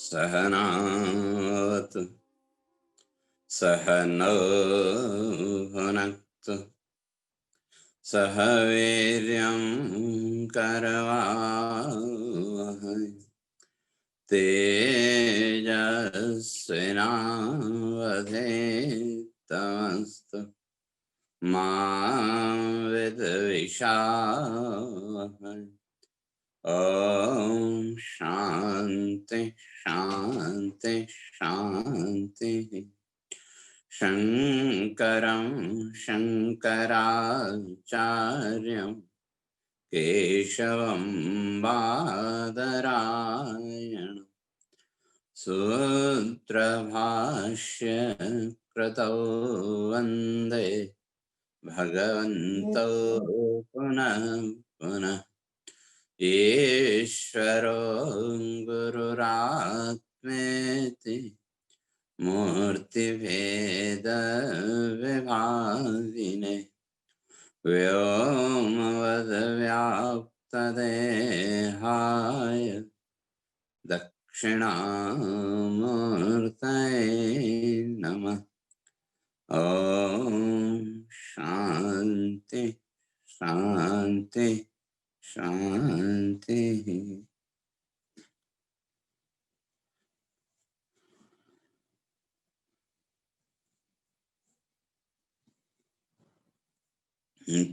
सहनावतु सहनौ भुनक्तु सह वीर्यं करवावहै तेजस्विनावधीतमस्तु मा विद्विषावहै। ओम शांति शांति शांति। शंकरं शंकराचार्यं केशवं बादरायणं सूत्रभाष्य कृतौ वन्दे भगवन्तौ पुनः पुनः। ईश्वरो गुरुरात्मेति मूर्तिभेद विभागिने व्योमवद्व्याप्तदेहाय दक्षिणामूर्तये नमः। ओम शांति शांति शांति।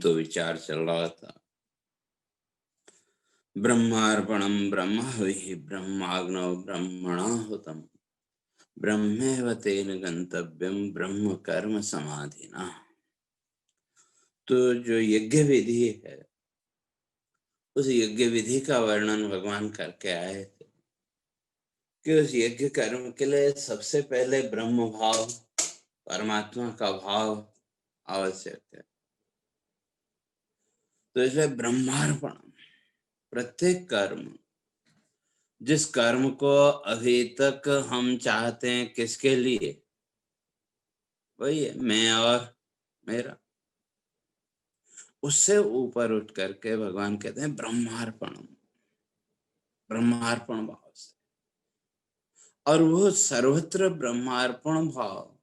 तो विचार चल रहा था, ब्रह्मार्पणम ब्रह्महविः ब्रह्माग्नौ ब्रह्मणाहुतम् ब्रह्मेव तेन गंतव्यम ब्रह्म कर्म समाधिना। तो जो यज्ञ विधि है, उस यज्ञ विधि का वर्णन भगवान करके आए थे कि उस यज्ञ कर्म के लिए सबसे पहले ब्रह्म भाव, परमात्मा का भाव आवश्यक है। तो इसलिए ब्रह्मार्पण, प्रत्येक कर्म, जिस कर्म को अभी तक हम चाहते हैं किसके लिए, वही है मैं और मेरा, उससे ऊपर उठ करके भगवान कहते हैं ब्रह्मार्पण, ब्रह्मार्पण भाव से। और वो सर्वत्र ब्रह्मार्पण भाव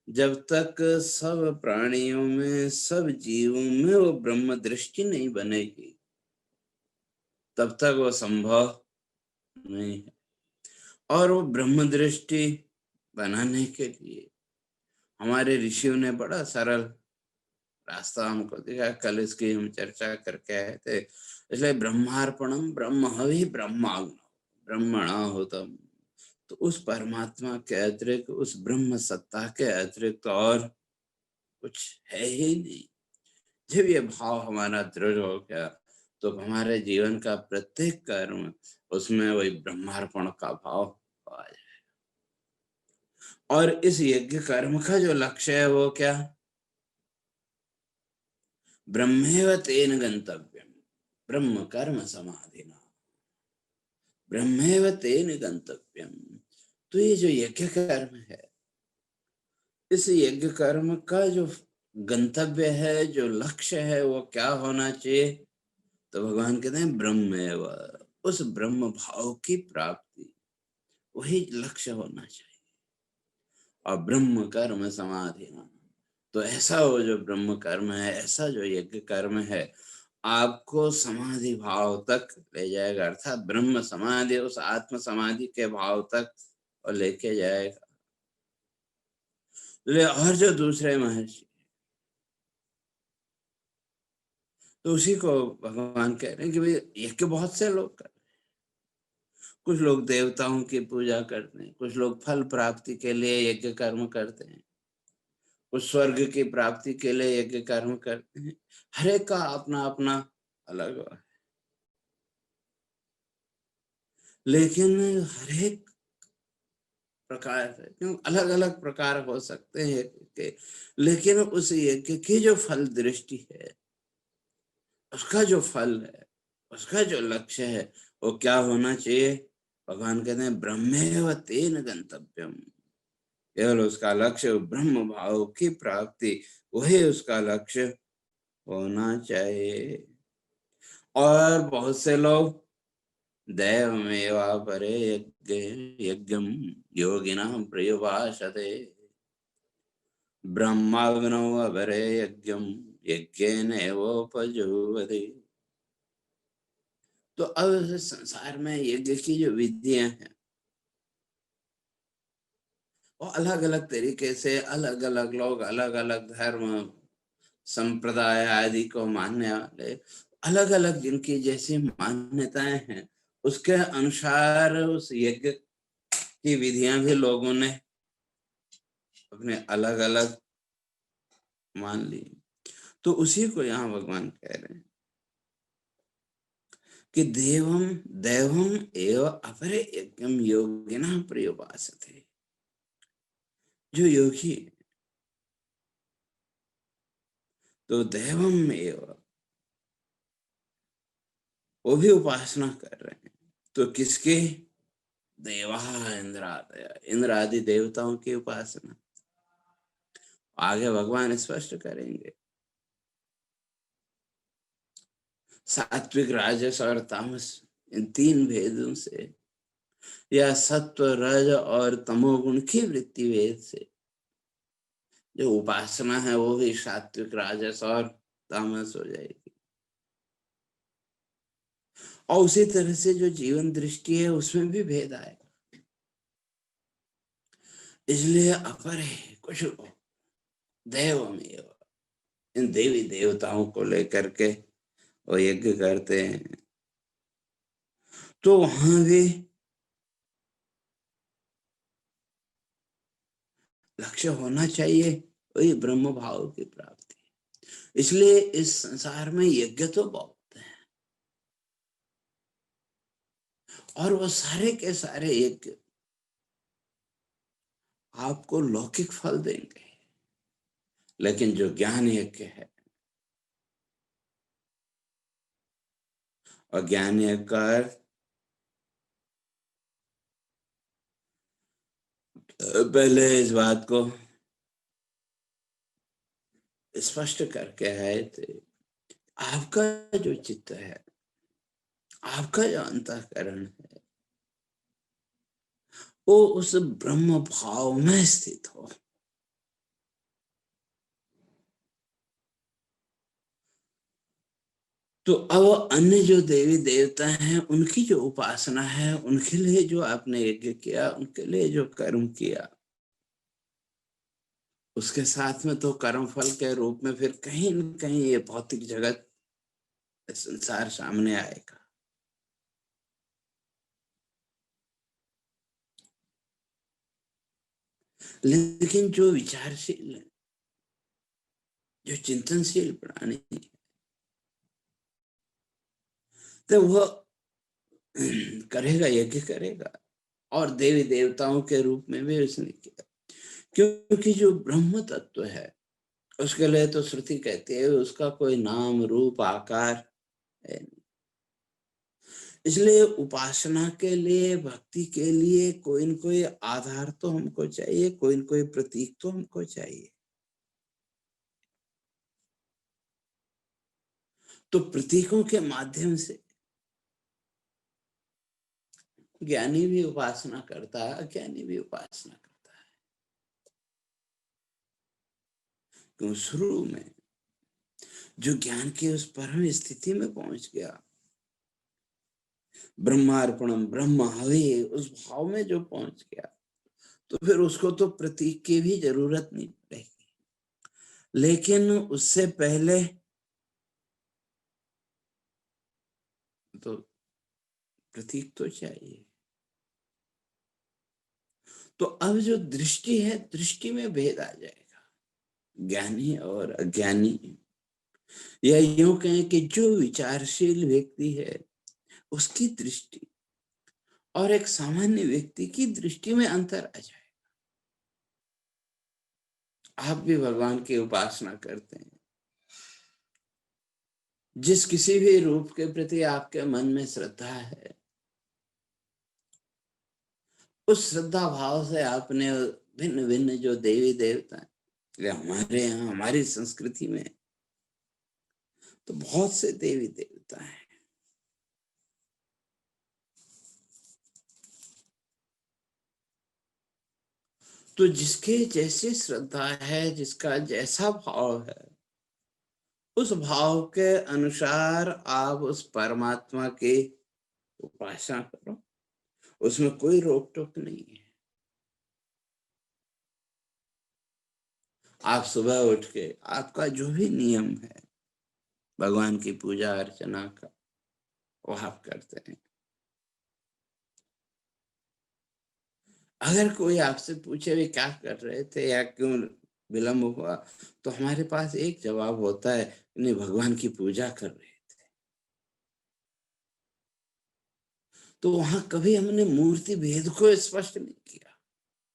जब तक सब प्राणियों में, सब जीवों में वो ब्रह्म दृष्टि नहीं बनेगी, तब तक वो संभव नहीं है। और वो ब्रह्म दृष्टि बनाने के लिए हमारे ऋषियों ने बड़ा सरल रास्ता हमको दिखा। कल इसकी हम चर्चा करके आए थे। इसलिए ब्रह्मार्पणम ब्रह्महवि ब्रह्माग्नौ ब्रह्मणाहुतम्। तो उस परमात्मा के अतिरिक्त, उस ब्रह्म सत्ता के अतिरिक्त और कुछ है ही नहीं। जब ये भाव हमारा दृढ़ हो गया तो हमारे जीवन का प्रत्येक कर्म, उसमें वही ब्रह्मार्पण का भाव आ जाए। और इस यज्ञ कर्म का जो लक्ष्य है वो क्या, ब्रह्मेव तेन गंतव्यम ब्रह्म कर्म समाधिना, ब्रह्मेव तेन गंतव्यम। तो ये जो यज्ञ कर्म है, इस यज्ञ कर्म का जो गंतव्य है, जो लक्ष्य है, वो क्या होना चाहिए। तो भगवान कहते हैं ब्रह्मेव, उस ब्रह्म भाव की प्राप्ति, वही लक्ष्य होना चाहिए। और ब्रह्म कर्म समाधिना, तो ऐसा वो जो ब्रह्म कर्म है, ऐसा जो यज्ञ कर्म है, आपको समाधि भाव तक ले जाएगा। अर्थात ब्रह्म समाधि, उस आत्म समाधि के भाव तक और लेके जाएगा। और जो दूसरे महर्षि, तो उसी को भगवान कह रहे हैं कि भाई यज्ञ बहुत से लोग कर, कुछ लोग देवताओं की पूजा करते हैं, कुछ लोग फल प्राप्ति के लिए यज्ञ कर्म करते हैं, कुछ स्वर्ग की प्राप्ति के लिए यज्ञ कर्म करते हैं। हर एक का अपना अपना अलग है, लेकिन हर एक प्रकार है, क्यों अलग अलग प्रकार हो सकते हैं यज्ञ के, लेकिन उस यज्ञ की जो फल दृष्टि है, उसका जो फल है, उसका जो लक्ष्य है, वो क्या होना चाहिए। भगवान कहते हैं ब्रह्मेव तेन गंतव्यम, केवल उसका लक्ष्य ब्रह्म भाव की प्राप्ति, वही उसका लक्ष्य होना चाहिए। और बहुत से लोग दैवमेवापरे यज्ञम योगिनां प्रयुपासते ब्रह्माग्नौ अपरे यज्ञम यज्ञेनैवोपजुह्वति। तो अब संसार में यज्ञ की जो विधियां हैं वो अलग अलग तरीके से अलग अलग लोग अलग अलग धर्म संप्रदाय आदि को मानने वाले अलग अलग जिनकी जैसी मान्यताएं हैं उसके अनुसार उस यज्ञ की विधियां भी लोगों ने अपने अलग अलग मान ली। तो उसी को यहाँ भगवान कह रहे हैं कि देवम दैवम एव अपरे यज्ञम योगिना प्रयुपासते। जो योगी तो दैवम एव वो भी उपासना कर रहे हैं। तो किसके? देवा इंद्रादय इंद्र आदि देवताओं की उपासना आगे भगवान स्पष्ट करेंगे। सात्विक राजस और तामस इन तीन भेदों से या सत्व रज और तमोगुण की वृत्ति भेद से जो उपासना है वो भी सात्विक राजस और तामस हो जाएगी। और उसी तरह से जो जीवन दृष्टि है उसमें भी भेद आएगा। इसलिए अपर है कुछ दैवमेव इन देवी देवताओं को लेकर के वो यज्ञ करते हैं। तो वहां भी लक्ष्य होना चाहिए वही ब्रह्म भाव की प्राप्ति। इसलिए इस संसार में यज्ञ तो बहुत है और वो सारे के सारे यज्ञ आपको लौकिक फल देंगे। लेकिन जो ज्ञान यज्ञ है और ज्ञान यज्ञ का अर्थ पहले इस बात को स्पष्ट करके है तो आपका जो चित्त है आपका जो अंतःकरण है वो उस ब्रह्म भाव में स्थित हो। तो अब अन्य जो देवी देवता हैं उनकी जो उपासना है उनके लिए जो आपने यज्ञ किया उनके लिए जो कर्म किया उसके साथ में तो कर्म फल के रूप में फिर कहीं न कहीं ये भौतिक जगत संसार सामने आएगा। लेकिन जो विचारशील है जो चिंतनशील प्राणी है तो वह करेगा यज्ञ करेगा और देवी देवताओं के रूप में भी उसने किया। क्योंकि जो ब्रह्म तत्व है उसके लिए तो श्रुति कहती है उसका कोई नाम रूप आकार है नहीं। इसलिए उपासना के लिए भक्ति के लिए कोई न कोई आधार तो हमको चाहिए कोई न कोई प्रतीक तो हमको चाहिए। तो प्रतीकों के माध्यम से ज्ञानी भी उपासना करता है अज्ञानी भी उपासना करता है। क्यों शुरू में जो ज्ञान की उस परम स्थिति में पहुंच गया ब्रह्मार्पणम ब्रह्म हवे उस भाव में जो पहुंच गया तो फिर उसको तो प्रतीक की भी जरूरत नहीं पड़ेगी। लेकिन उससे पहले तो प्रतीक तो चाहिए। तो अब जो दृष्टि है दृष्टि में भेद आ जाएगा ज्ञानी और अज्ञानी। या यूं कहें कि जो विचारशील व्यक्ति है उसकी दृष्टि और एक सामान्य व्यक्ति की दृष्टि में अंतर आ जाए। आप भी भगवान की उपासना करते हैं जिस किसी भी रूप के प्रति आपके मन में श्रद्धा है उस श्रद्धा भाव से आपने भिन्न भिन्न जो देवी देवता है हमारे यहाँ हमारी संस्कृति में तो बहुत से देवी देवता हैं। तो जिसके जैसी श्रद्धा है, जिसका जैसा भाव है, उस भाव के अनुसार आप उस परमात्मा की उपासना करो, उसमें कोई रोक टोक नहीं है। आप सुबह उठ के आपका जो भी नियम है भगवान की पूजा अर्चना का, वो आप करते हैं। अगर कोई आपसे पूछे भी क्या कर रहे थे या क्यों विलंब हुआ, तो हमारे पास एक जवाब होता है, नहीं भगवान की पूजा कर रहे थे। तो वहां कभी हमने मूर्ति भेद को स्पष्ट नहीं किया।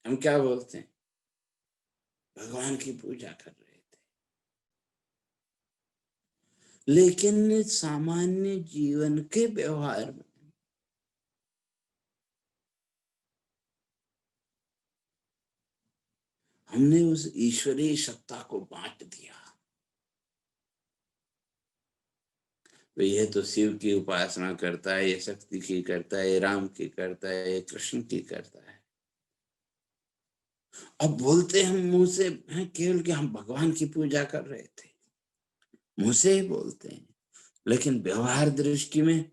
हम क्या बोलते हैं, भगवान की पूजा कर रहे थे। लेकिन सामान्य जीवन के व्यवहार में हमने उस ईश्वरीय सत्ता को बांट दिया। तो यह तो शिव की उपासना करता है, ये शक्ति की करता है, ये राम की करता है, ये कृष्ण की करता है। अब बोलते हम मुंह से हैं केवल कि हम भगवान की पूजा कर रहे थे, मुंह से ही बोलते हैं, लेकिन व्यवहार दृष्टि में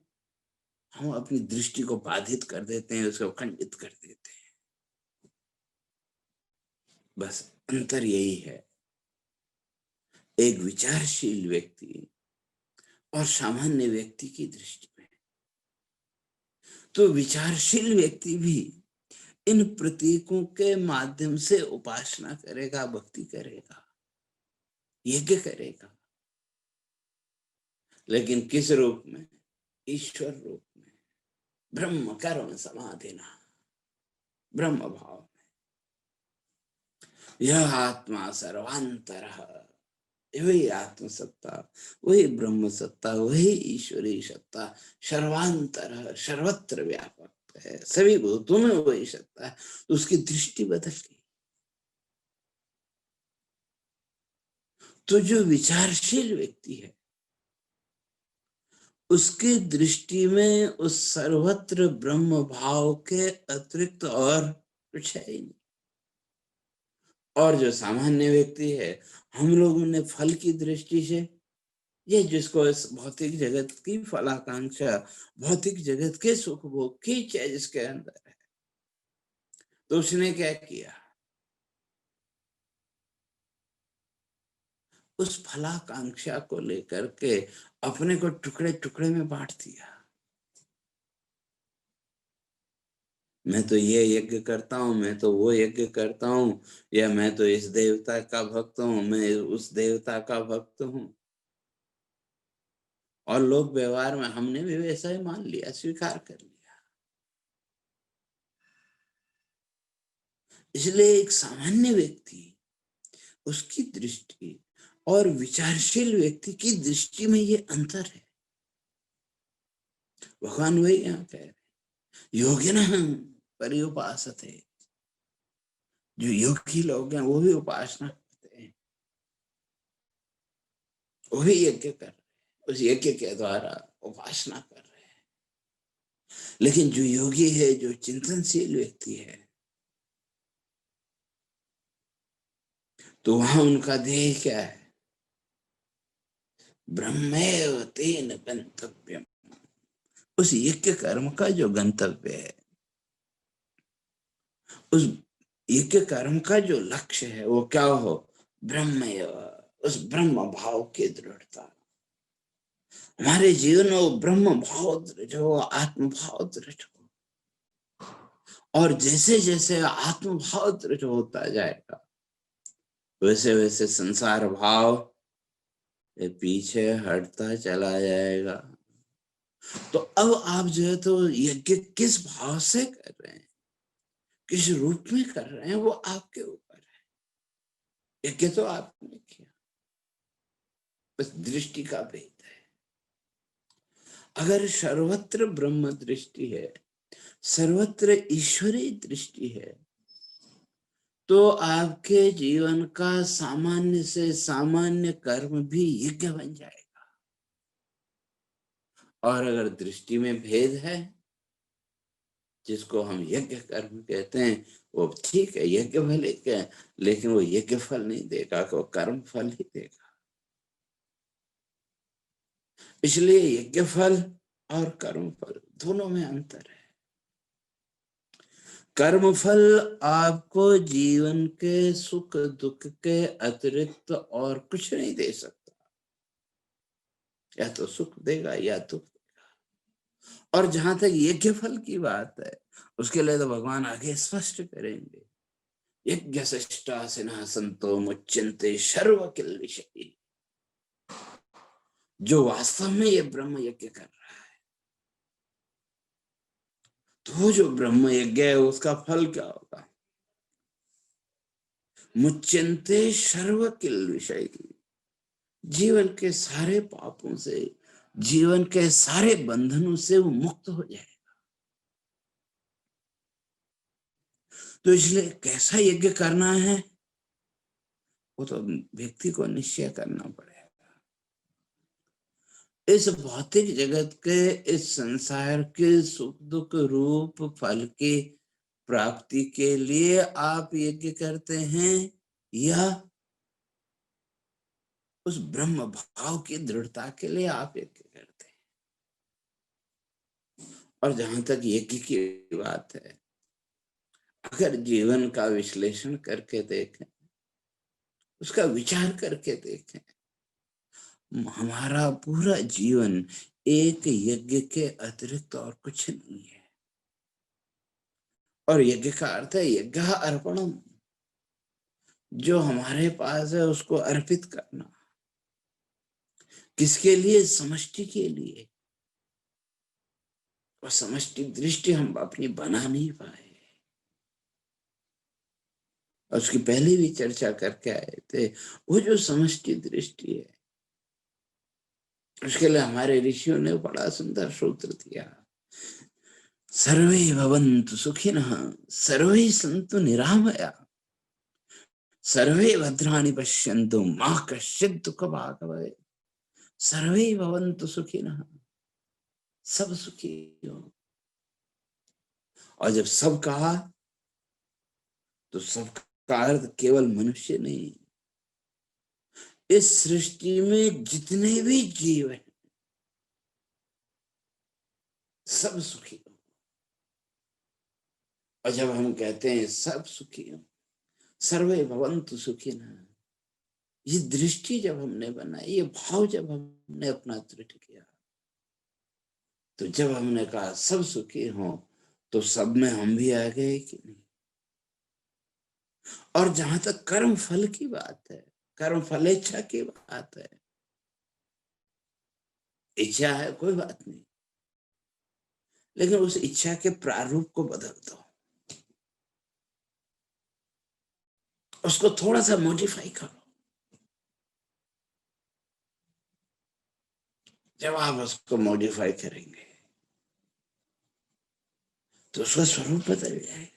हम अपनी दृष्टि को बाधित कर देते हैं, उसको खंडित कर देते हैं। बस अंतर यही है, एक विचारशील व्यक्ति और सामान्य व्यक्ति की दृष्टि में। तो विचारशील व्यक्ति भी इन प्रतीकों के माध्यम से उपासना करेगा, भक्ति करेगा, यज्ञ करेगा। लेकिन किस रूप में? ईश्वर रूप में, ब्रह्म करुण समाधिना, ब्रह्म भाव में। यह आत्मा सर्वांतरः, वही आत्म सत्ता, वही ब्रह्म सत्ता, वही ईश्वरी सत्ता सर्वांतरः, सर्वत्र व्यापक है, सभी भूतों में वही सत्ता है। तो उसकी दृष्टि बदल गई। तो जो विचारशील व्यक्ति है, उसकी दृष्टि में उस सर्वत्र ब्रह्म भाव के अतिरिक्त और कुछ है ही नहीं। और जो सामान्य व्यक्ति है, हम लोगों ने फल की दृष्टि से, ये जिसको इस भौतिक जगत की फलाकांक्षा, भौतिक जगत के सुख भोग की इच्छा जिसके अंदर है, तो उसने क्या किया, उस फलाकांक्षा को लेकर के अपने को टुकड़े टुकड़े में बांट दिया। मैं तो ये यज्ञ करता हूँ, मैं तो वो यज्ञ करता हूँ, या मैं तो इस देवता का भक्त हूँ, मैं उस देवता का भक्त हूँ। और लोग व्यवहार में हमने भी वैसा ही मान लिया, स्वीकार कर लिया। इसलिए एक सामान्य व्यक्ति, उसकी दृष्टि और विचारशील व्यक्ति की दृष्टि में ये अंतर है। भगवान वही यहाँ कह रहे, योगिनः पर्युपासते, जो योगी लोग हैं वो भी उपासना करते हैं, वो भी यज्ञ कर रहे हैं, उस यज्ञ के द्वारा उपासना कर रहे हैं। लेकिन जो योगी है, जो चिंतनशील व्यक्ति है, तो वहां उनका ध्येय क्या है, ब्रह्मेव तेन गंतव्यम। उस यज्ञ कर्म का जो गंतव्य है, उस यज्ञ कर्म का जो लक्ष्य है, वो क्या हो, ब्रह्मेव, उस ब्रह्म भाव की दृढ़ता। हमारे जीवन में वो ब्रह्म भाव दृढ़ हो, आत्म भाव दृढ़ हो। और जैसे जैसे आत्म भाव दृढ़ होता जाएगा, वैसे वैसे संसार भाव पीछे हटता चला जाएगा। तो अब आप जो है तो यज्ञ किस भाव से कर रहे हैं, किस रूप में कर रहे हैं, वो आपके ऊपर है। यज्ञ तो आपने किया, बस दृष्टि का भेद है। अगर सर्वत्र ब्रह्म दृष्टि है, सर्वत्र ईश्वरीय दृष्टि है, तो आपके जीवन का सामान्य से सामान्य कर्म भी यज्ञ बन जाएगा। और अगर दृष्टि में भेद है, जिसको हम यज्ञ कर्म कहते हैं, वो ठीक है यज्ञ फल एक है, लेकिन वो यज्ञ फल नहीं देगा, वो कर्म फल ही देगा। इसलिए यज्ञ फल और कर्म फल दोनों में अंतर है। कर्म फल आपको जीवन के सुख दुख के अतिरिक्त और कुछ नहीं दे सकता, या तो सुख देगा या दुख देगा। और जहां तक यज्ञ फल की बात है, उसके लिए तो भगवान आगे स्पष्ट करेंगे, यज्ञ सिना संतो मुच्यन्ते सर्व किल विषय। जो वास्तव में ये ब्रह्म यज्ञ कर रहा है, तो जो ब्रह्म यज्ञ है उसका फल क्या होगा? मुच्यन्ते सर्व किल विषय, जीवन के सारे पापों से, जीवन के सारे बंधनों से वो मुक्त हो जाए। तो इसलिए कैसा यज्ञ करना है वो तो व्यक्ति को निश्चय करना पड़ेगा। इस भौतिक जगत के, इस संसार के सुख दुख रूप फल की प्राप्ति के लिए आप यज्ञ करते हैं, या उस ब्रह्म भाव की दृढ़ता के लिए आप यज्ञ करते हैं? और जहां तक यज्ञ की बात है, अगर जीवन का विश्लेषण करके देखें, उसका विचार करके देखें, हमारा पूरा जीवन एक यज्ञ के अतिरिक्त और कुछ नहीं है। और यज्ञ का अर्थ है यज्ञ अर्पणम, जो हमारे पास है उसको अर्पित करना। किसके लिए? समष्टि के लिए। और समष्टि दृष्टि हम अपनी बना नहीं पाए। और उसकी पहले भी चर्चा करके आए थे, वो जो समष्टि दृष्टि है, उसके लिए हमारे ऋषियों ने बड़ा सुंदर सूत्र दिया, सर्वे भवन्तु सुखिनः सर्वे सन्तु निरामया सर्वे भद्राणि पश्यन्तु मा कश्चित् दुःखभाग् भवेत्। सर्वे भवन्तु सुखिनः, सब सुखी हो। और जब सब कहा तो सबका अर्थ केवल मनुष्य नहीं, इस सृष्टि में जितने भी जीव हैं सब सुखी हो। और जब हम कहते हैं सब सुखी हो, सर्वे भवन्तु सुखिनः, ये दृष्टि जब हमने बनाई, ये भाव जब हमने अपना दृढ़ किया, तो जब हमने कहा सब सुखी हो, तो सब में हम भी आ गए कि नहीं? और जहां तक कर्म फल की बात है, कर्म फलेच्छा की बात है, इच्छा है कोई बात नहीं, लेकिन उस इच्छा के प्रारूप को बदल दो, उसको थोड़ा सा मॉडिफाई करो। जब आप उसको मॉडिफाई करेंगे तो उसका स्वरूप बदल जाएगा।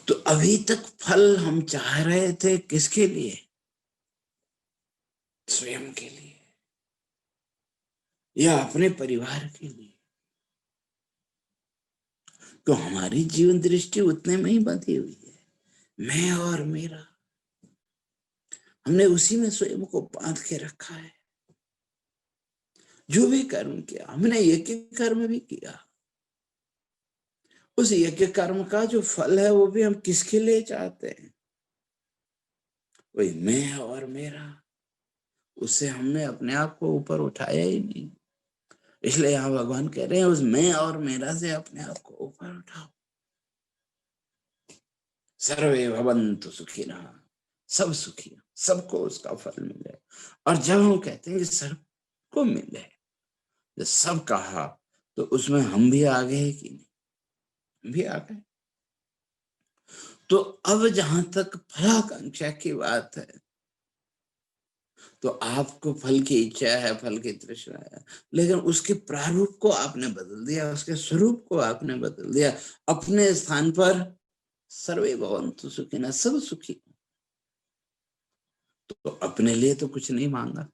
तो अभी तक फल हम चाह रहे थे किसके लिए? स्वयं के लिए या अपने परिवार के लिए। तो हमारी जीवन दृष्टि उतने में ही बंधी हुई है, मैं और मेरा। हमने उसी में स्वयं को बांध के रखा है। जो भी कर्म किया, हमने यज्ञ कर्म भी किया, उस यज्ञ कर्म का जो फल है वो भी हम किसके लिए चाहते हैं? वही मैं और मेरा। उससे हमने अपने आप को ऊपर उठाया ही नहीं। इसलिए यहां भगवान कह रहे हैं उस मैं और मेरा से अपने आप को ऊपर उठाओ। सर्वे भवन्तु सुखिनः, सब सुखी, सबको उसका फल मिले। और जब हम कहते हैं कि सबको मिले, जब सब कहा, तो उसमें हम भी आ गए कि नहीं? हम भी आ गए। तो अब जहां तक फलाकांक्षा की बात है, तो आपको फल की इच्छा है, फल की तृष्णा है, लेकिन उसके प्रारूप को आपने बदल दिया, उसके स्वरूप को आपने बदल दिया। अपने स्थान पर सर्वे भवन्तु सुखिनः, सब सुखी। तो अपने लिए तो कुछ नहीं मांगा,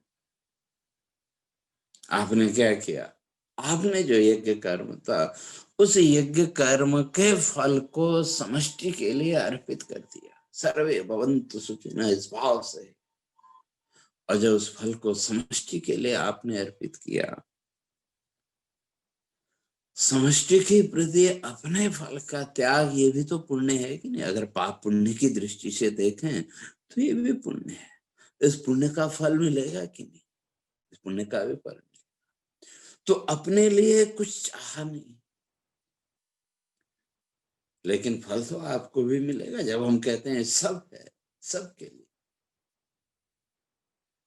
आपने क्या किया? आपने जो यज्ञ कर्म था उस यज्ञ कर्म के फल को समष्टि के लिए अर्पित कर दिया, सर्वे भवन्तु सुखिनः इस भाव से। और जब उस फल को समष्टि के लिए आपने अर्पित किया, समष्टि के प्रति अपने फल का त्याग, ये भी तो पुण्य है कि नहीं? अगर पाप पुण्य की दृष्टि से देखें तो ये भी पुण्य है। इस पुण्य का फल मिलेगा कि नहीं? इस पुण्य का भी फल मिलेगा। तो अपने लिए कुछ चाहा नहीं, लेकिन फल तो आपको भी मिलेगा। जब हम कहते हैं सब है सबके लिए,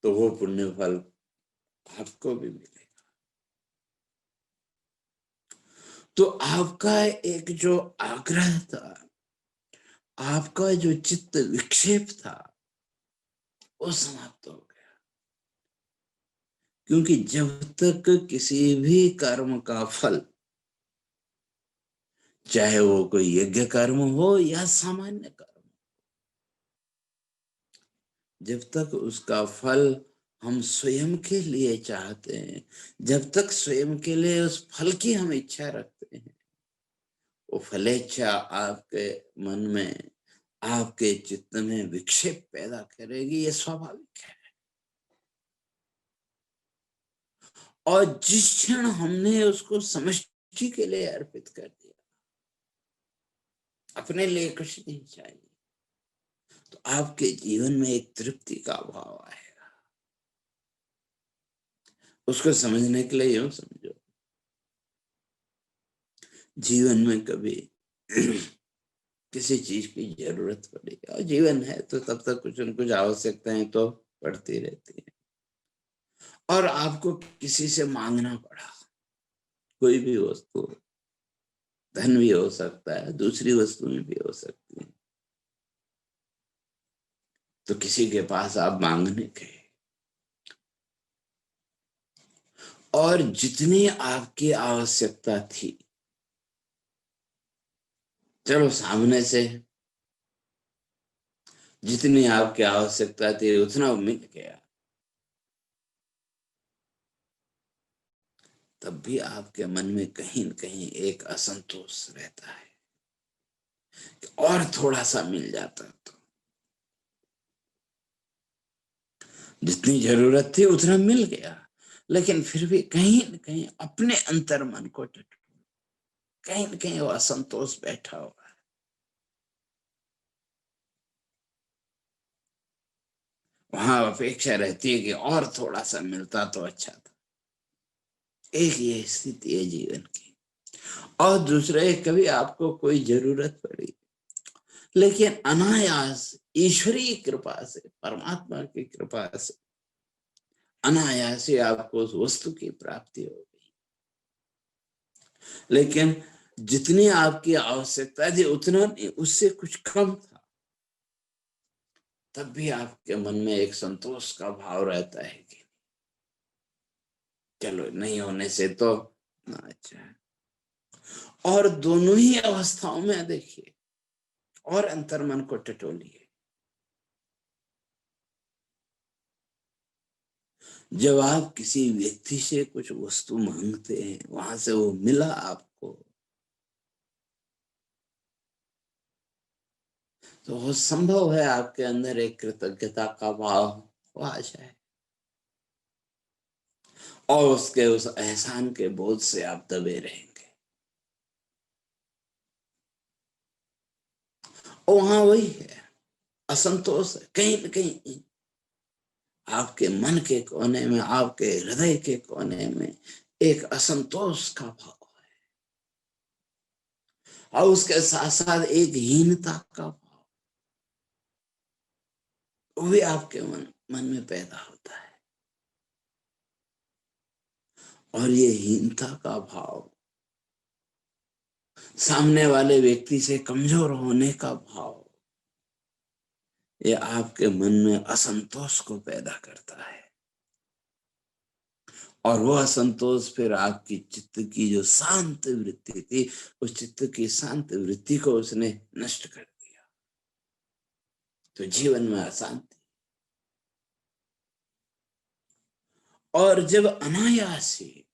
तो वो पुण्य फल आपको भी मिलेगा। तो आपका एक जो आग्रह था, आपका जो चित्त विक्षेप था, वो समाप्त हो गया। क्योंकि जब तक किसी भी कर्म का फल, चाहे वो कोई यज्ञ कर्म हो या सामान्य कर्म, जब तक उसका फल हम स्वयं के लिए चाहते हैं, जब तक स्वयं के लिए उस फल की हम इच्छा रखते हैं, वो फलेच्छा आपके मन में, आपके चित्त में विक्षेप पैदा करेगी। ये स्वाभाविक है। और जिस क्षण हमने उसको समष्टि के लिए अर्पित कर दिया, अपने लिए कुछ नहीं चाहिए, तो आपके जीवन में एक तृप्ति का भाव आएगा। उसको समझने के लिए यूं समझो, जीवन में कभी किसी चीज की जरूरत पड़ी, और जीवन है तो तब तक कुछ न कुछ आवश्यकताएं तो पड़ती रहती है, और आपको किसी से मांगना पड़ा, कोई भी वस्तु, धन भी हो सकता है, दूसरी वस्तुएं भी हो सकती हैं, तो किसी के पास आप मांगने गए, और जितनी आपकी आवश्यकता थी, चलो सामने से जितनी आपकी आवश्यकता थी उतना मिल गया, तब भी आपके मन में कहीं न कहीं एक असंतोष रहता है, और थोड़ा सा मिल जाता तो। जितनी जरूरत थी उतना मिल गया, लेकिन फिर भी कहीं न कहीं अपने अंतर मन को कहीं न कहीं वो असंतोष बैठा हुआ है। वहां अपेक्षा रहती है कि और थोड़ा सा मिलता तो अच्छा था। एक ये स्थिति है जीवन की। और दूसरे, कभी आपको कोई जरूरत पड़ी, लेकिन अनायास ईश्वरीय कृपा से, परमात्मा की कृपा से अनायास ही आपको उस वस्तु की प्राप्ति हो गई, लेकिन जितनी आपकी आवश्यकता थी उतना नहीं, उससे कुछ कम था, तब भी आपके मन में एक संतोष का भाव रहता है कि चलो नहीं होने से तो ना अच्छा है। और दोनों ही अवस्थाओं में देखिए, और अंतर्मन को टटोलिए। जब आप किसी व्यक्ति से कुछ वस्तु मांगते हैं, वहां से वो मिला आपको, तो वो संभव है आपके अंदर एक कृतज्ञता का भाव आ जाए, और उसके उस एहसान के बोझ से आप दबे रहेंगे। और वहां वही है, असंतोष है, कहीं न कहीं आपके मन के कोने में, आपके हृदय के कोने में एक असंतोष का भाव है, और उसके साथ साथ एक हीनता का भाव, वो भी आपके मन में पैदा होता है। और ये हीनता का भाव, सामने वाले व्यक्ति से कमजोर होने का भाव, ये आपके मन में असंतोष को पैदा करता है, और वो असंतोष फिर आपकी चित्त की जो शांत वृत्ति थी, उस चित्त की शांत वृत्ति को उसने नष्ट कर दिया, तो जीवन में अशांति। और जब अनायास ही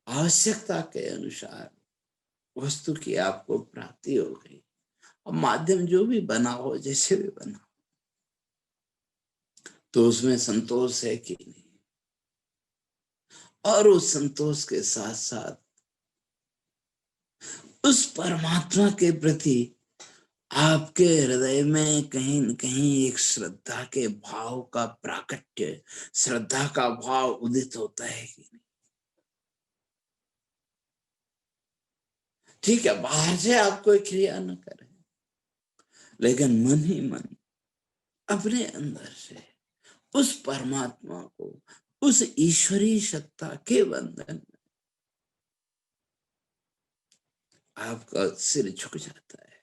आवश्यकता के अनुसार वस्तु की आपको प्राप्ति हो गई, और माध्यम जो भी बना हो, जैसे भी बना, तो उसमें संतोष है कि नहीं, और उस संतोष के साथ साथ उस परमात्मा के प्रति आपके हृदय में कहीं न कहीं एक श्रद्धा के भाव का प्राकट्य, श्रद्धा का भाव उदित होता है कि नहीं। ठीक है, बाहर से आप कोई क्रिया न करें, लेकिन मन ही मन अपने अंदर से उस परमात्मा को, उस ईश्वरीय सत्ता के बंधन में आपका सिर झुक जाता है।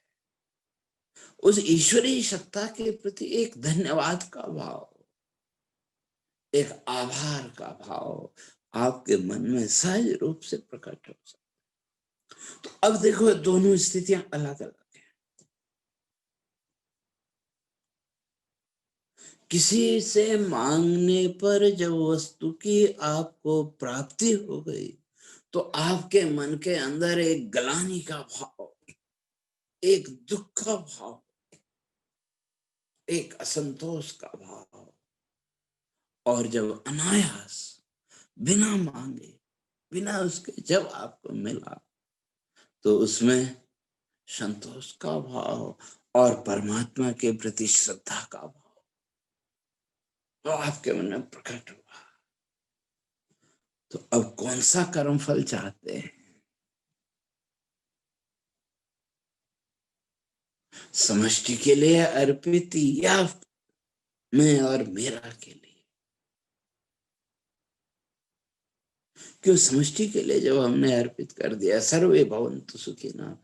उस ईश्वरीय सत्ता के प्रति एक धन्यवाद का भाव, एक आभार का भाव आपके मन में सहज रूप से प्रकट हो सकता है। तो अब देखो, दोनों स्थितियां अलग अलग हैं। किसी से मांगने पर जब वस्तु की आपको प्राप्ति हो गई, तो आपके मन के अंदर एक ग्लानि का भाव, एक दुख का भाव, एक असंतोष का भाव, और जब अनायास, बिना मांगे, बिना उसके जब आपको मिला, तो उसमें संतोष का भाव और परमात्मा के प्रति श्रद्धा का भाव तो आपके मन में प्रकट हुआ। तो अब कौन सा कर्म फल चाहते हैं? समष्टि के लिए अर्पित, या मैं और मेरा के लिए? क्यों समष्टि के लिए जब हमने अर्पित कर दिया, सर्वे भवन्तु सुखिनः,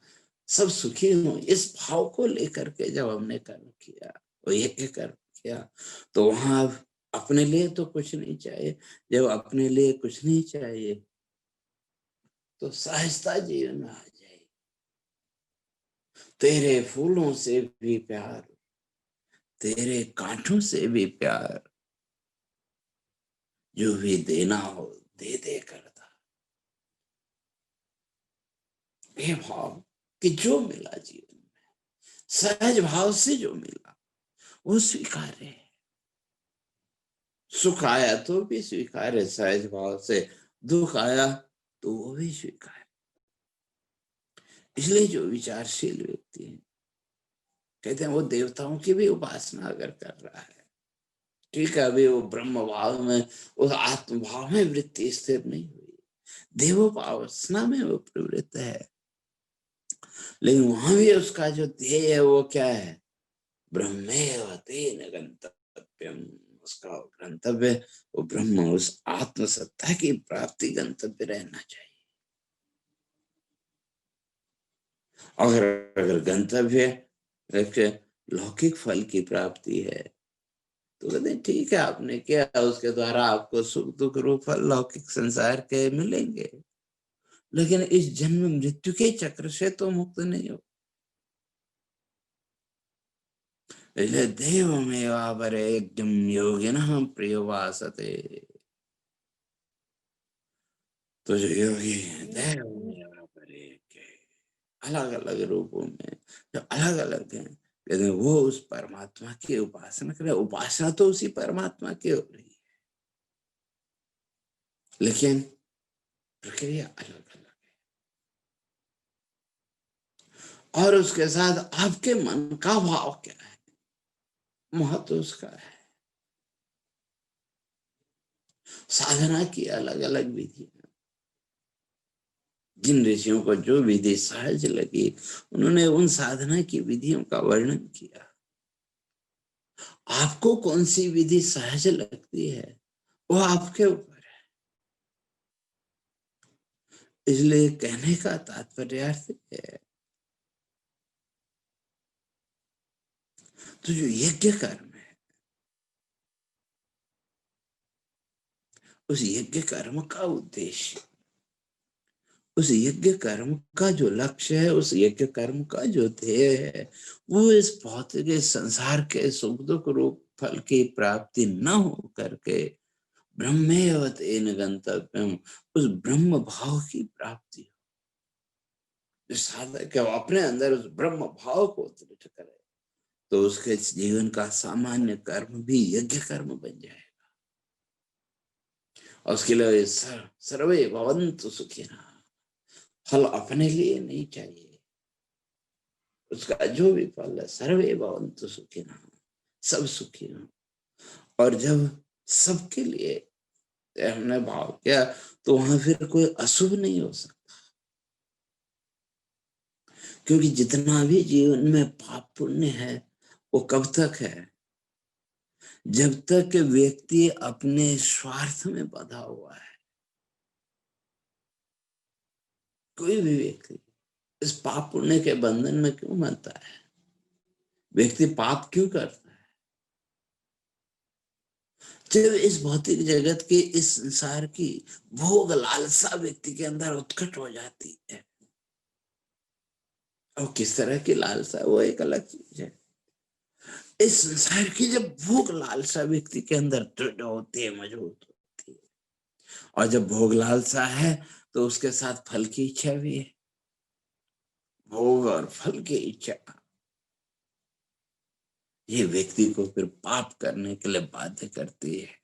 सब सुखी हो, इस भाव को लेकर के जब हमने कर्म किया, वो यज्ञ कर्म किया, तो वहां अपने लिए तो कुछ नहीं चाहिए। जब अपने लिए कुछ नहीं चाहिए, तो सहजता जीवन में आ जाए। तेरे फूलों से भी प्यार, तेरे कांटों से भी प्यार, जो भी देना हो दे दे करता। ये भाव कि जो मिला जीवन में, सहज भाव से जो मिला, वो स्वीकार्य है। सुख आया तो भी स्वीकार्य सहज भाव से, दुख आया तो वो भी स्वीकार्य। इसलिए जो विचारशील व्यक्ति है, कहते हैं वो देवताओं की भी उपासना अगर कर रहा है, ठीक है, अभी वो ब्रह्म भाव में, उस आत्म भाव में वृत्ति स्थिर नहीं हुई, देवोपासना में वो प्रवृत्त है, लेकिन वहां भी उसका जो ध्येय है वो क्या है? ब्रह्मेव तेन गंतव्यम। उसका गंतव्य वो ब्रह्म, उस आत्म सत्ता की प्राप्ति गंतव्य रहना चाहिए। अगर अगर गंतव्य लौकिक फल की प्राप्ति है, तो कहते हैं ठीक है, आपने किया, उसके द्वारा आपको सुख दुख रूप फल लौकिक संसार के मिलेंगे, लेकिन इस जन्म मृत्यु के चक्र से तो मुक्त नहीं हो। इसलिए देवमेवावरे यज्ञं योगिनः प्रियवासते। तो जो योगी है, देवमेवावरे यज्ञ, अलग अलग रूपों में जो अलग अलग हैं, कहते हैं वो उस परमात्मा की उपासना करे। उपासना तो उसी परमात्मा की हो रही है, लेकिन प्रक्रिया अलग अलग है। और उसके साथ आपके मन का भाव क्या है, महत्व उसका है। साधना की अलग अलग विधि, जिन ऋषियों को जो विधि सहज लगी, उन्होंने उन साधना की विधियों का वर्णन किया। आपको कौन सी विधि सहज लगती है, वो आपके ऊपर है। इसलिए कहने का तात्पर्य है, तो जो यज्ञ कर्म है, उस यज्ञ कर्म का उद्देश्य, उस यज्ञ कर्म का जो लक्ष्य है, उस यज्ञ कर्म का जो ध्येय है, वो इस भौतिक संसार के सुख दुख रूप फल की प्राप्ति न हो करके ब्रह्मेव तेन गंतव्यम, उस ब्रह्म भाव की प्राप्ति हो। जो साधक है वो अपने अंदर उस ब्रह्म भाव को दृढ़ करे तो उसके जीवन का सामान्य कर्म भी यज्ञ कर्म बन जाए। और उसके लिए सर्वे भवन्तु सुखिनः, फल अपने लिए नहीं चाहिए, उसका जो भी फल है सर्वे भवन्तु सुखिनः, सब सुखी हो। और जब सबके लिए हमने भाव किया तो वहां फिर कोई अशुभ नहीं हो सकता, क्योंकि जितना भी जीवन में पाप पुण्य है वो कब तक है, जब तक व्यक्ति अपने स्वार्थ में बंधा हुआ है। कोई भी व्यक्ति इस पाप पुण्य के बंधन में क्यों बंधता है, व्यक्ति पाप क्यों करता है? जब इस भौतिक जगत के, इस संसार की भोग लालसा व्यक्ति के अंदर उत्कट हो जाती है, और किस तरह की लालसा वो एक अलग चीज है। इस संसार की जब भोग लालसा व्यक्ति के अंदर दृढ़ होती है, मजबूत होती है, और जब भोग लालसा है तो उसके साथ फल की इच्छा भी है, भोग और फल की इच्छा, ये व्यक्ति को फिर पाप करने के लिए बाध्य करती है।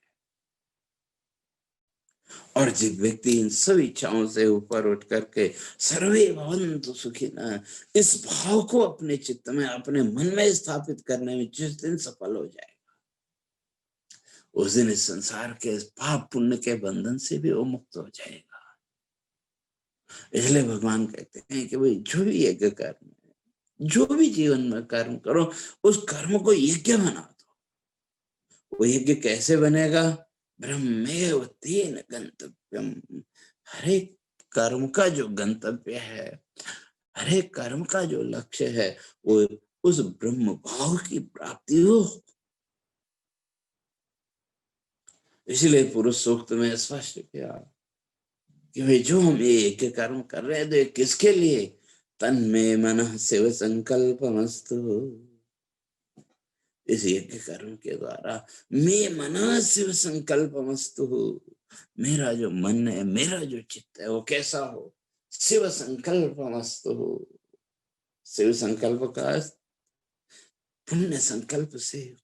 और जब व्यक्ति इन सब इच्छाओं से ऊपर उठ करके सर्वे भवन्तु सुखिनः, इस भाव को अपने चित्त में, अपने मन में स्थापित करने में जिस दिन सफल हो जाएगा, उस दिन इस संसार के पाप पुण्य के बंधन से भी वो मुक्त हो जाएगा। इसलिए भगवान कहते हैं कि भाई जो भी यज्ञ कर्म है, जो भी जीवन में कर्म करो, उस कर्म को यज्ञ बना दो। वो यज्ञ कैसे बनेगा? ब्रह्मेव तेन गंतव्यम, हर एक कर्म का जो गंतव्य है, हर एक कर्म का जो लक्ष्य है, वो उस ब्रह्म भाव की प्राप्ति हो। इसलिए पुरुष सूक्त में स्पष्ट किया कि भाई जो हम ये यज्ञ कर्म कर रहे हैं तो ये किसके लिए? तन्मे मनः शिव संकल्पमस्तु, इस यज्ञ कर्म के द्वारा मे मनः शिव संकल्पमस्तु, मेरा जो मन है, मेरा जो चित्त है वो कैसा हो? शिव संकल्पमस्तु, शिव संकल्प का पुण्य संकल्प से,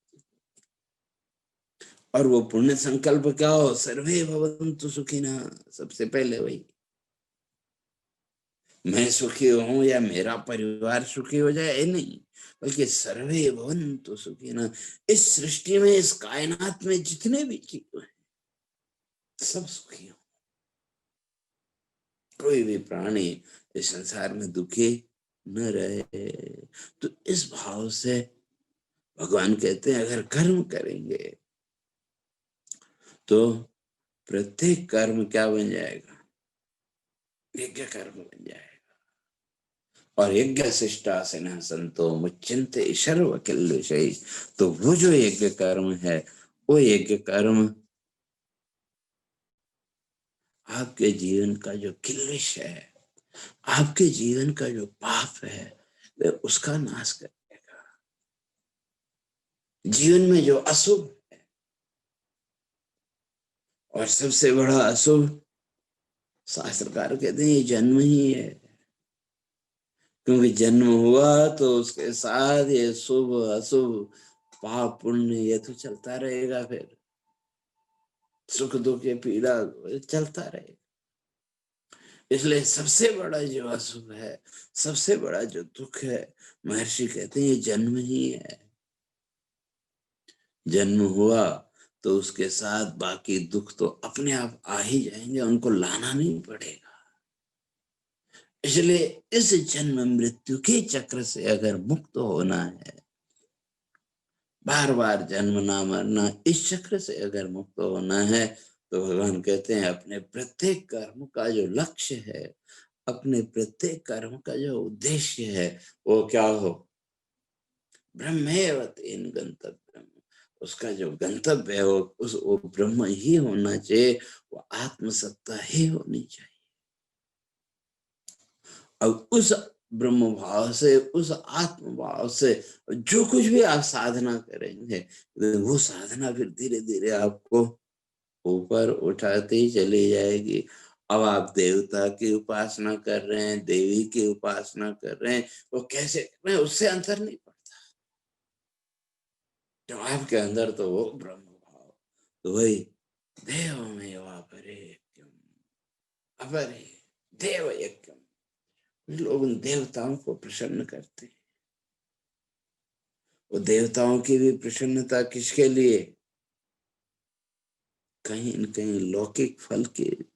और वो पुण्य संकल्प क्या हो? सर्वे भवन्तु सुखिनः, सबसे पहले वही, मैं सुखी हूं या मेरा परिवार सुखी हो जाए, नहीं, बल्कि सर्वे भवन्तु सुखिनः, इस सृष्टि में, इस कायनात में जितने भी जीव हैं सब सुखी हो, कोई भी प्राणी इस संसार में दुखी न रहे। तो इस भाव से भगवान कहते हैं अगर कर्म करेंगे तो प्रत्येक कर्म क्या बन जाएगा? यज्ञ कर्म बन जाएगा। और यज्ञ शिष्टासिनः संतो मुच्यन्ते सर्व किल्बिषैः, तो वो जो यज्ञ कर्म है, वो यज्ञ कर्म आपके जीवन का जो किल्बिष है, आपके जीवन का जो पाप है, वह उसका नाश कर देगा। जीवन में जो अशुभ है, और सबसे बड़ा अशुभ शास्त्रकार कहते हैं ये जन्म ही है, क्योंकि जन्म हुआ तो उसके साथ ये शुभ अशुभ पाप पुण्य ये तो चलता रहेगा, फिर सुख दुख ये पीड़ा चलता रहेगा। इसलिए सबसे बड़ा जो अशुभ है, सबसे बड़ा जो दुख है, महर्षि कहते हैं ये जन्म ही है। जन्म हुआ तो उसके साथ बाकी दुख तो अपने आप आ ही जाएंगे, उनको लाना नहीं पड़ेगा। इसलिए इस जन्म मृत्यु के चक्र से अगर मुक्त होना है, बार बार जन्म ना मरना, इस चक्र से अगर मुक्त होना है, तो भगवान कहते हैं अपने प्रत्येक कर्म का जो लक्ष्य है, अपने प्रत्येक कर्म का जो उद्देश्य है, वो क्या हो? ब्रह्मेव तेन गंतव्यम, उसका जो गंतव्य है वो ब्रह्म ही होना चाहिए, वो आत्मसत्ता ही होनी चाहिए। अब उस ब्रह्म भाव से, उस आत्म भाव से जो कुछ भी आप साधना करेंगे, वो साधना फिर धीरे धीरे आपको ऊपर उठाते ही चली जाएगी। अब आप देवता की उपासना कर रहे हैं, देवी की उपासना कर रहे हैं, वो कैसे कर रहे हैं उससे अंतर नहीं पड़ता। तो आपके अंदर तो वो ब्रह्म भाव, तो वही देवमेव अपरे अपरे देव यज्ञम। लोग उन देवताओं को प्रसन्न करते हैं। वो देवताओं की भी प्रसन्नता किसके लिए? कहीं न कहीं लौकिक फल की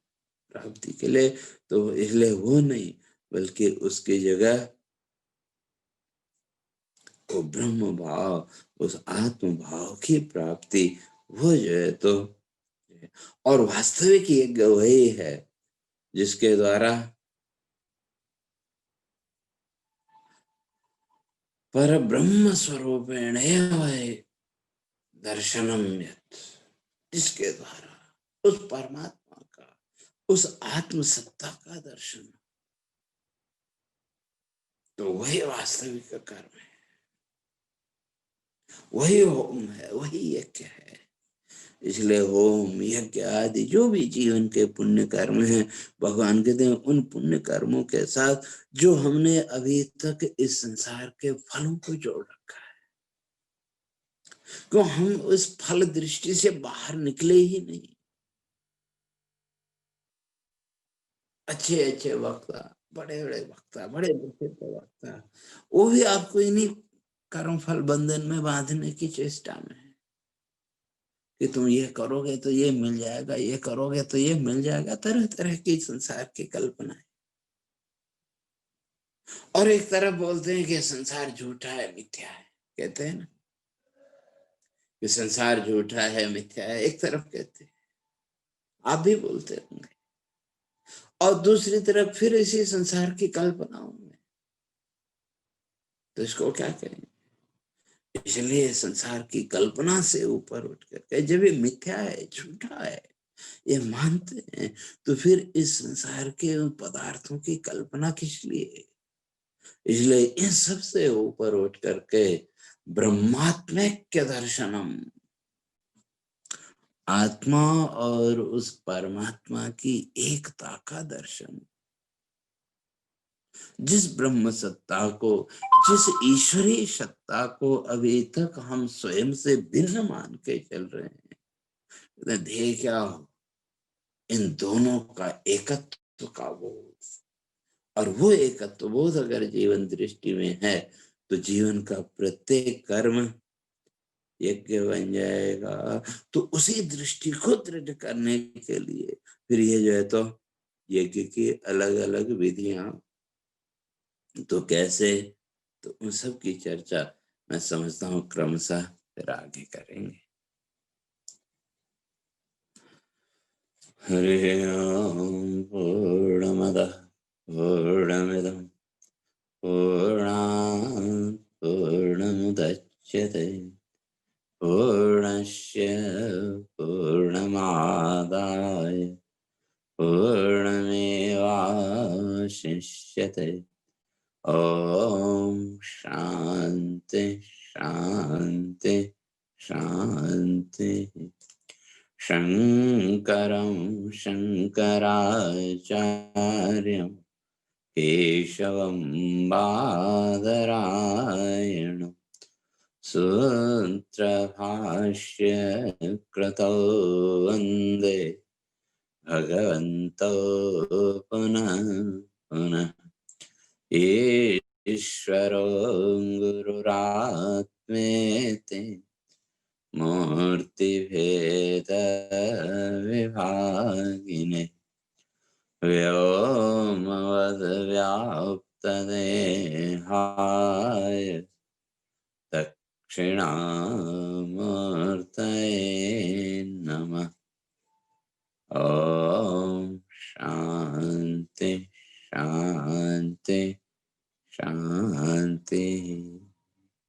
प्राप्ति के लिए। तो इसलिए वो नहीं, बल्कि उसकी जगह वो ब्रह्म भाव, उस आत्म भाव की प्राप्ति, वो जो है तो, और वास्तविक यज्ञ वही है जिसके द्वारा पर ब्रह्म स्वरूपेण दर्शनम यत्, जिसके द्वारा उस परमात्मा का, उस आत्म सत्ता का दर्शन, तो वही वास्तविक कर्म है, वही होम है, वही यज्ञ है। इसलिए होम यज्ञ आदि जो भी जीवन के पुण्य कर्म हैं, भगवान कहते हैं उन पुण्य कर्मों के साथ जो हमने अभी तक इस संसार के फलों को जोड़ रखा है, क्यों हम उस फल दृष्टि से बाहर निकले ही नहीं। अच्छे अच्छे वक्ता, बड़े बड़े वक्ता, बड़े प्रसिद्ध वक्ता, वो भी आपको इन्हीं कर्म फल बंधन में बांधने की चेष्टा में है कि तुम ये करोगे तो ये मिल जाएगा, ये करोगे तो ये मिल जाएगा, तरह तरह की संसार की कल्पना। और एक तरफ बोलते हैं कि संसार झूठा है, मिथ्या है, कहते हैं ना कि संसार झूठा है, मिथ्या है, एक तरफ कहते हैं, आप भी बोलते होंगे। और दूसरी तरफ फिर इसी संसार की कल्पनाओं में, तो इसको क्या कहें? इसलिए संसार की कल्पना से ऊपर उठ करके जब ये मिथ्या है, झूठा है, ये मानते हैं, तो फिर इस संसार के उन पदार्थों की कल्पना किस लिए? इसलिए इन सब से ऊपर उठ करके ब्रह्मात्मैक्य दर्शनम, आत्मा और उस परमात्मा की एकता का दर्शन, जिस ब्रह्म सत्ता को, जिस ईश्वरीय सत्ता को अभी तक हम स्वयं से भिन्न मान के चल रहे हैं, ध्येय क्या हो? इन दोनों का एकत्व का बोध, और वो एकत्व बोध अगर जीवन दृष्टि में है, तो जीवन का प्रत्येक कर्म यज्ञ बन जाएगा। तो उसी दृष्टि को दृढ़ करने के लिए फिर ये जो है तो यज्ञ की अलग अलग विधियां, तो कैसे, तो उन सब की चर्चा मैं समझता हूँ क्रमशः फिर आगे करेंगे। हरि ओम। पूर्णमदः पूर्णमिदं पूर्णात् पूर्णमुदच्यते पूर्णस्य पूर्णमादाय पूर्णमेवावशिष्यते। ओम शांति शांति शांति। शंकरं शंकराचार्यं केशवं बादरायणं सूत्रभाष्य कृतौ वन्दे भगवन्तौ पुनः पुनः। ईश्वरो गुरुरात्मेति मूर्तिभेदविभागिने व्योमवद्व्याप्तदेहाय दक्षिणामूर्तये